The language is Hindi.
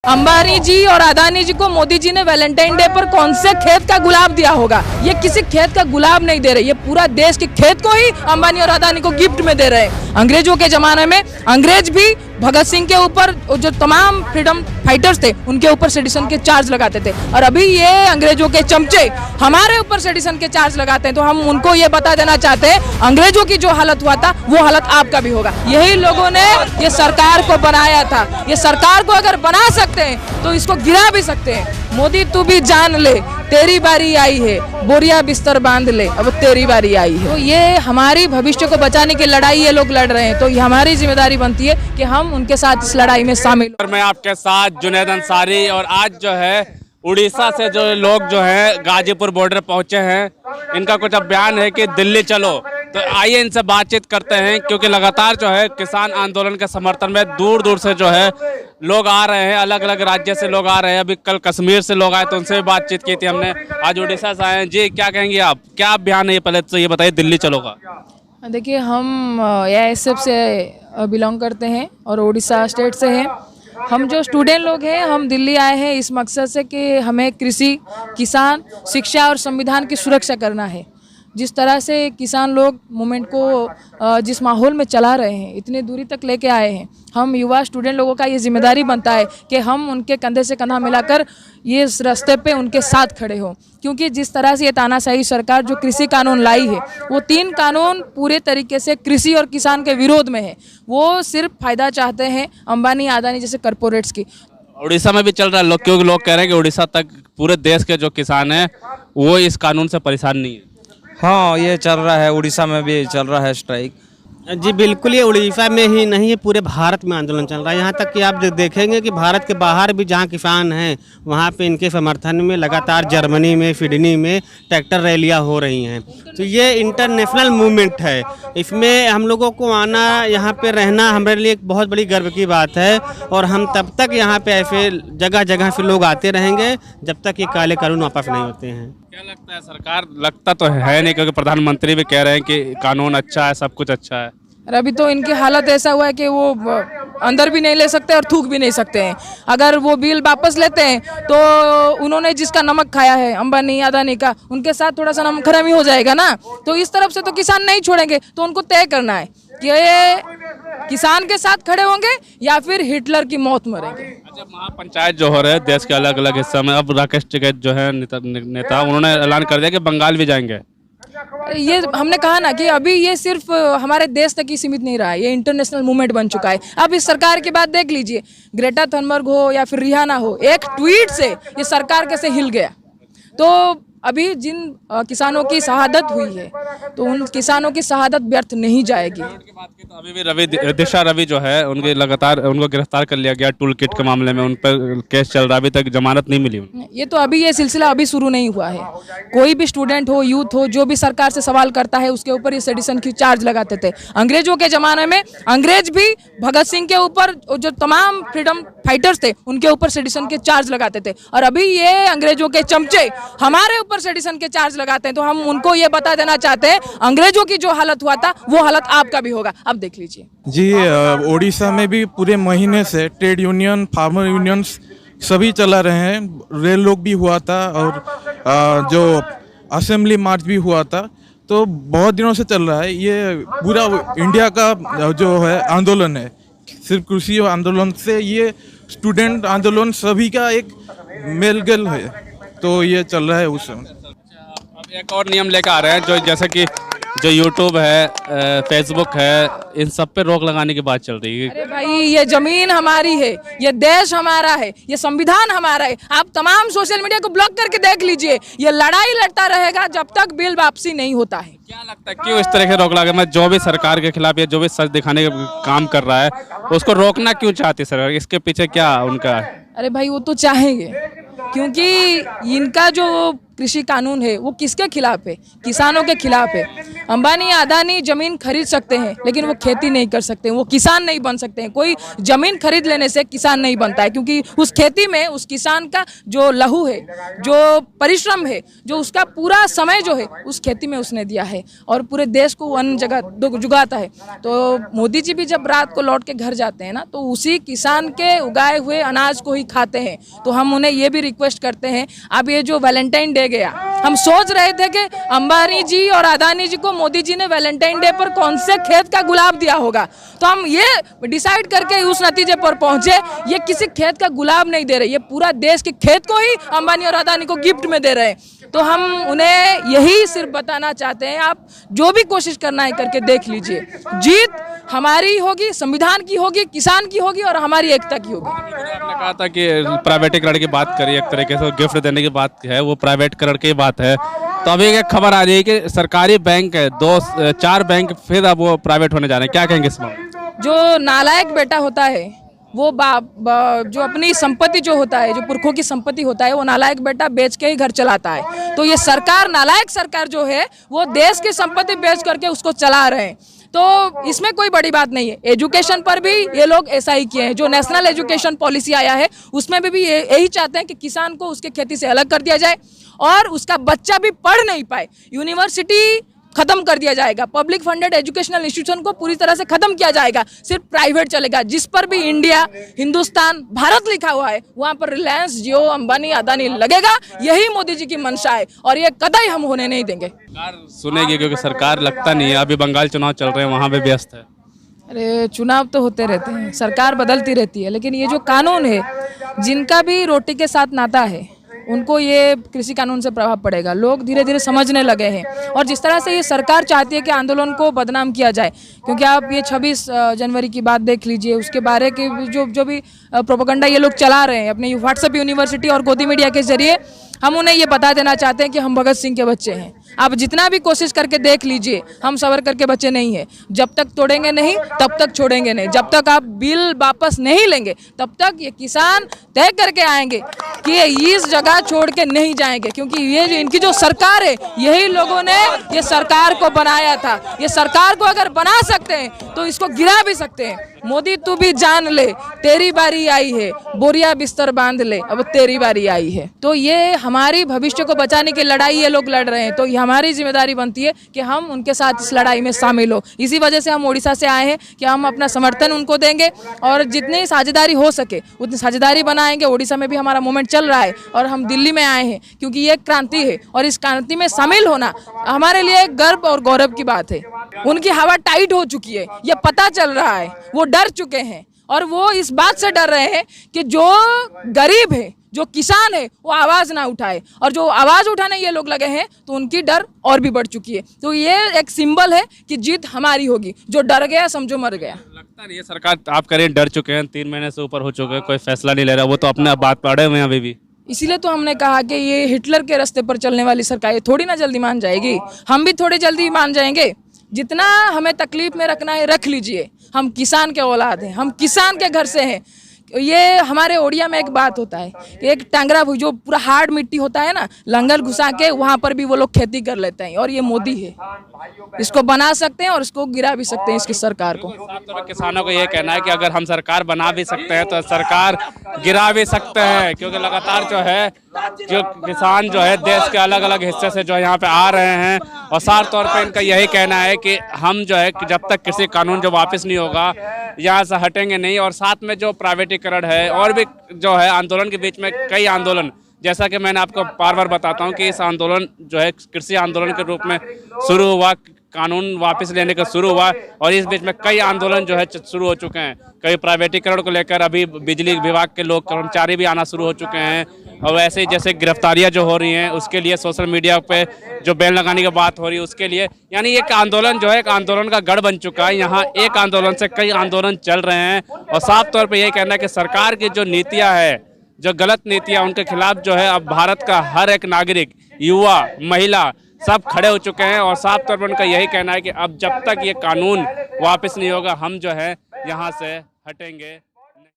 अंबानी जी और अदानी जी को मोदी जी ने वैलेंटाइन डे पर कौन से खेत का गुलाब दिया होगा? ये किसी खेत का गुलाब नहीं दे रहे, ये पूरा देश के खेत को ही अंबानी और अदानी को गिफ्ट में दे रहे हैं। अंग्रेजों के जमाने में अंग्रेज भी भगत सिंह के ऊपर, जो तमाम फ्रीडम फाइटर्स थे उनके ऊपर सेडिशन के चार्ज लगाते थे, और अभी ये अंग्रेजों के चमचे हमारे ऊपर सेडिशन के चार्ज लगाते हैं। तो हम उनको ये बता देना चाहते हैं, अंग्रेजों की जो हालत हुआ था वो हालत आपका भी होगा। यही लोगों ने ये सरकार को बनाया था, ये सरकार को अगर बना सकते हैं तो इसको गिरा भी सकते हैं। मोदी तू भी जान ले, तेरी बारी आई है, बोरिया बिस्तर बांध ले, अब तेरी बारी आई है। तो ये हमारी भविष्य को बचाने की लड़ाई ये लोग लड़ रहे हैं, तो ये हमारी जिम्मेदारी बनती है कि हम उनके साथ इस लड़ाई में शामिल हो। मैं आपके साथ जुनैद अंसारी, और आज जो है उड़ीसा से जो लोग जो हैं गाजीपुर बॉर्डर पहुंचे हैं, इनका कुछ अब बयान है कि दिल्ली चलो। तो आइए इनसे बातचीत करते हैं, क्योंकि लगातार जो है किसान आंदोलन के समर्थन में दूर दूर से जो है लोग आ रहे हैं, अलग अलग राज्य से लोग आ रहे हैं। अभी कल कश्मीर से लोग आए तो उनसे भी बातचीत की थी हमने, आज उड़ीसा से आए हैं। जी क्या कहेंगे आप, क्या बयान है ये, पहले तो ये बताइए दिल्ली चलो का। देखिए, हम AISF से बिलोंग करते हैं और उड़ीसा स्टेट से हैं। हम जो स्टूडेंट लोग हैं, हम दिल्ली आए हैं इस मकसद से कि हमें कृषि, किसान, शिक्षा और संविधान की सुरक्षा करना है। जिस तरह से किसान लोग मूवमेंट को जिस माहौल में चला रहे हैं, इतनी दूरी तक लेके आए हैं, हम युवा स्टूडेंट लोगों का ये जिम्मेदारी बनता है कि हम उनके कंधे से कंधा मिलाकर ये इस रास्ते पे उनके साथ खड़े हों। क्योंकि जिस तरह से ये तानाशाही सरकार जो कृषि कानून लाई है, वो 3 कानून पूरे तरीके से कृषि और किसान के विरोध में है। वो सिर्फ फायदा चाहते हैं अंबानी अदानी जैसे कॉरपोरेट्स की। उड़ीसा में भी चल रहा है लोग, क्योंकि लोग कह रहे हैं कि उड़ीसा तक पूरे देश के जो किसान हैं वो इस कानून से परेशान नहीं है। हाँ, ये चल रहा है, उड़ीसा में भी चल रहा है स्ट्राइक। जी बिल्कुल, ये उड़ीसा में ही नहीं, ये पूरे भारत में आंदोलन चल रहा है। यहाँ तक कि आप देखेंगे कि भारत के बाहर भी जहाँ किसान हैं वहाँ पे इनके समर्थन में लगातार जर्मनी में, सिडनी में ट्रैक्टर रैलियाँ हो रही हैं। तो ये इंटरनेशनल मूवमेंट है, इसमें हम लोगों को आना, यहाँ पे रहना हमारे लिए एक बहुत बड़ी गर्व की बात है। और हम तब तक यहाँ पे ऐसे जगह जगह से लोग आते रहेंगे जब तक ये काले कानून वापस नहीं होते हैं। क्या लगता है, सरकार लगता तो है नहीं, क्योंकि प्रधानमंत्री भी कह रहे हैं कि कानून अच्छा है, सब कुछ अच्छा है। अभी तो इनकी हालत ऐसा हुआ है कि वो अंदर भी नहीं ले सकते और थूक भी नहीं सकते हैं। अगर वो बिल वापस लेते हैं तो उन्होंने जिसका नमक खाया है अंबानी अदानी का, उनके साथ थोड़ा सा नमक हरामी हो जाएगा ना। तो इस तरफ से तो किसान नहीं छोड़ेंगे, तो उनको तय करना है कि ये किसान के साथ खड़े होंगे या फिर हिटलर की मौत मरेंगे। अच्छा, महापंचायत जो हो रहे हैं देश के अलग अलग हिस्सों में, अब राकेश टिकैत जो है नेता, उन्होंने ऐलान कर दिया कि बंगाल भी जाएंगे। ये हमने कहा ना कि अभी ये सिर्फ हमारे देश तक ही सीमित नहीं रहा है, ये इंटरनेशनल मूवमेंट बन चुका है। अब इस सरकार की बात देख लीजिए, ग्रेटा थनबर्ग हो या फिर रिहाना हो, एक ट्वीट से ये सरकार कैसे हिल गया। तो अभी जिन किसानों की शहादत हुई है, तो उन किसानों की शहादत व्यर्थ नहीं जाएगी। तो अभी भी दिशा रवि जो है, उनके लगातार उनको गिरफ्तार कर लिया गया टूल किट के मामले में, उन पर केस चल रहा है, अभी तक जमानत नहीं मिली। ये तो अभी ये सिलसिला अभी शुरू नहीं हुआ है। कोई भी स्टूडेंट हो, यूथ हो, जो भी सरकार से सवाल करता है उसके ऊपर ये सेडिशन की चार्ज लगाते थे। अंग्रेजों के जमाने में अंग्रेज भी भगत सिंह के ऊपर, जो तमाम फ्रीडम फाइटर्स थे उनके ऊपर सेडिशन के चार्ज लगाते थे, और अभी ये अंग्रेजों के चमचे हमारे ऊपर सेडिशन के चार्ज लगाते हैं। तो हम उनको ये बता देना चाहते हैं, अंग्रेजों की जो हालत हुआ था वो हालत आपका भी होगा। अब देख लीजिए जी, ओडिशा में भी पूरे महीने से ट्रेड यूनियन, फार्मर यूनियंस सभी चला रहे हैं। रेल रोक भी हुआ था और जो असेंबली मार्च भी हुआ था। तो बहुत दिनों से चल रहा है ये पूरा इंडिया का जो है आंदोलन है। सिर्फ कृषि आंदोलन से ये स्टूडेंट आंदोलन सभी का एक मेलगल है, तो ये चल रहा है उस समय। अब एक और नियम लेकर आ रहे हैं, जो जैसे कि जो यूट्यूब है, फेसबुक है, इन सब पे रोक लगाने की बात चल रही है। अरे भाई, ये जमीन हमारी है, ये देश हमारा है, ये संविधान हमारा है। आप तमाम सोशल मीडिया को ब्लॉक करके देख लीजिए, ये लड़ाई लड़ता रहेगा जब तक बिल वापसी नहीं होता है। क्या लगता है क्यों इस तरह के रोक लगा, मैं जो भी सरकार के खिलाफ या जो भी सच दिखाने का काम कर रहा है उसको रोकना क्यों चाहती सरकार, इसके पीछे क्या उनका है? अरे भाई, वो तो चाहेंगे, क्योंकि इनका जो कृषि कानून है वो किसके खिलाफ है? किसानों के खिलाफ है। अंबानी अदानी जमीन खरीद सकते हैं लेकिन वो खेती नहीं कर सकते, वो किसान नहीं बन सकते हैं। कोई जमीन खरीद लेने से किसान नहीं बनता है, क्योंकि उस खेती में उस किसान का जो लहू है, जो परिश्रम है, जो उसका पूरा समय जो है उस खेती में उसने दिया है और पूरे देश को अन्न जगह जुगाता है। तो मोदी जी भी जब रात को लौट के घर जाते हैं ना, तो उसी किसान के उगाए हुए अनाज को ही खाते हैं। तो हम उन्हें ये भी रिक्वेस्ट करते हैं, अब ये जो वैलेंटाइन डे गया, हम सोच रहे थे कि अंबानी जी और अदानी जी को मोदी जी ने वैलेंटाइन डे पर कौन से खेत का गुलाब दिया होगा, तो हम ये डिसाइड करके उस नतीजे पर पहुंचे, ये किसी खेत का गुलाब नहीं दे रहे, ये पूरा देश के खेत को ही अंबानी और अदानी को गिफ्ट में दे रहे हैं। तो हम उन्हें यही सिर्फ बताना चाहते हैं, आप जो भी कोशिश करना है करके देख लीजिए, जीत हमारी होगी, संविधान की होगी, किसान की होगी और हमारी एकता की होगी। आपने कहा था कि प्राइवेटीकरण की बात करी, एक तरीके से गिफ्ट देने की बात है, वो प्राइवेटीकरण की बात है। तो अभी एक खबर आ रही है कि सरकारी बैंक है, 4 बैंक फिर अब वो प्राइवेट होने जा रहे हैं, क्या कहेंगे इस बारे? जो नालायक बेटा होता है वो जो अपनी संपत्ति जो होता है, जो पुरखों की संपत्ति होता है, वो नालायक बेटा बेच के ही घर चलाता है। तो ये सरकार, नालायक सरकार जो है, वो देश की संपत्ति बेच करके उसको चला रहे हैं। तो इसमें कोई बड़ी बात नहीं है। एजुकेशन पर भी ये लोग ऐसा ही किए हैं। जो नेशनल एजुकेशन पॉलिसी आया है उसमें भी यही चाहते हैं कि किसान को उसके खेती से अलग कर दिया जाए और उसका बच्चा भी पढ़ नहीं पाए। यूनिवर्सिटी खत्म कर दिया जाएगा, पब्लिक फंडेड एजुकेशनल इंस्टीट्यूशन को पूरी तरह से खत्म किया जाएगा, सिर्फ प्राइवेट चलेगा। जिस पर भी इंडिया, हिंदुस्तान, भारत लिखा हुआ है वहां पर रिलायंस, जियो, अंबानी, अदानी लगेगा। यही मोदी जी की मंशा है और ये कतई हम होने नहीं देंगे। सरकार सुनेगी, क्योंकि सरकार लगता नहीं है, अभी बंगाल चुनाव चल रहे हैं, वहाँ पे व्यस्त है। अरे चुनाव तो होते रहते हैं, सरकार बदलती रहती है, लेकिन ये जो कानून है, जिनका भी रोटी के साथ नाता है उनको ये कृषि कानून से प्रभाव पड़ेगा। लोग धीरे धीरे समझने लगे हैं और जिस तरह से ये सरकार चाहती है कि आंदोलन को बदनाम किया जाए, क्योंकि आप ये 26 जनवरी की बात देख लीजिए, उसके बारे के जो भी प्रोपेगेंडा ये लोग चला रहे हैं अपने व्हाट्सएप यूनिवर्सिटी और गोदी मीडिया के जरिए, हम उन्हें ये बता देना चाहते हैं कि हम भगत सिंह के बच्चे हैं। आप जितना भी कोशिश करके देख लीजिए, हम सावरकर के बच्चे नहीं हैं। जब तक तोड़ेंगे नहीं तब तक छोड़ेंगे नहीं। जब तक आप बिल वापस नहीं लेंगे तब तक ये किसान तय करके आएंगे कि ये इस जगह छोड़ के नहीं जाएंगे, क्योंकि ये जो इनकी जो सरकार है, यही लोगों ने ये सरकार को बनाया था। ये सरकार को अगर बना सकते हैं तो इसको गिरा भी सकते हैं। मोदी तू भी जान ले, तेरी बारी आई है, बोरिया बिस्तर बांध ले, अब तेरी बारी आई है। तो ये हमारी भविष्य को बचाने की लड़ाई ये लोग लड़ रहे हैं, तो हमारी जिम्मेदारी बनती है कि हम उनके साथ इस लड़ाई में शामिल हो। इसी वजह से हम उड़ीसा से आए हैं कि हम अपना समर्थन उनको देंगे और जितनी साझेदारी हो सके उतनी साझेदारी बनाएंगे। उड़ीसा में भी हमारा मूवमेंट चल रहा है और हम दिल्ली में आए हैं क्योंकि ये क्रांति है और इस क्रांति में शामिल होना हमारे लिए गर्व और गौरव की बात है। उनकी हवा टाइट हो चुकी है, ये पता चल रहा है, वो डर चुके हैं और वो इस बात से डर रहे हैं कि जो गरीब है, जो किसान है, वो आवाज ना उठाए, और जो आवाज उठाने ये लोग लगे हैं तो उनकी डर और भी बढ़ चुकी है। तो ये एक सिंबल है कि जीत हमारी होगी। जो डर गया समझो मर गया। लगता नहीं है सरकार, आप करें डर चुके हैं, 3 महीने से ऊपर हो चुके हैं, कोई फैसला नहीं ले रहा, वो तो अपने बात पड़े हुए हैं अभी भी। इसीलिए तो हमने कहा कि ये हिटलर के रास्ते पर चलने वाली सरकार ये थोड़ी ना जल्दी मान जाएगी। हम भी थोड़ी जल्दी मान जाएंगे। जितना हमें तकलीफ में रखना है रख लीजिए, हम किसान के औलाद हैं, हम किसान के घर से हैं। ये हमारे ओडिया में एक बात होता है, एक टांगरा जो पूरा हार्ड मिट्टी होता है ना, लंगर घुसा के वहाँ पर भी वो लोग खेती कर लेते हैं, और ये मोदी है, इसको बना सकते हैं और इसको गिरा भी सकते हैं, इसकी सरकार को। तो किसानों को ये कहना है कि अगर हम सरकार बना भी सकते हैं तो सरकार गिरा भी सकते हैं, क्योंकि लगातार जो है जो किसान जो है देश के अलग अलग हिस्से से जो यहाँ पे आ रहे हैं, और साफ तौर पे इनका यही कहना है कि हम जो है कि जब तक कृषि कानून जो वापस नहीं होगा यहाँ से हटेंगे नहीं। और साथ में जो प्राइवेटीकरण है और भी जो है आंदोलन के बीच में कई आंदोलन, जैसा कि मैंने आपको बार बार बताता हूँ कि इस आंदोलन जो है कृषि आंदोलन के रूप में शुरू हुआ, कानून वापस लेने का शुरू हुआ, और इस बीच में कई आंदोलन जो है शुरू हो चुके हैं। कई प्राइवेटीकरण को लेकर अभी बिजली विभाग के लोग, कर्मचारी भी आना शुरू हो चुके हैं, और वैसे जैसे गिरफ्तारियां जो हो रही हैं उसके लिए सोशल मीडिया पे जो बैन लगाने की बात हो रही है उसके लिए, यानी एक आंदोलन जो है एक आंदोलन का गढ़ बन चुका है। यहाँ एक आंदोलन से कई आंदोलन चल रहे हैं, और साफ तौर पर यही कहना है कि सरकार की जो नीतियाँ है, जो गलत नीतियाँ, उनके खिलाफ जो है अब भारत का हर एक नागरिक, युवा, महिला सब खड़े हो चुके हैं। और साफ तौर पर उनका यही कहना है कि अब जब तक ये कानून वापस नहीं होगा हम जो है यहाँ से हटेंगे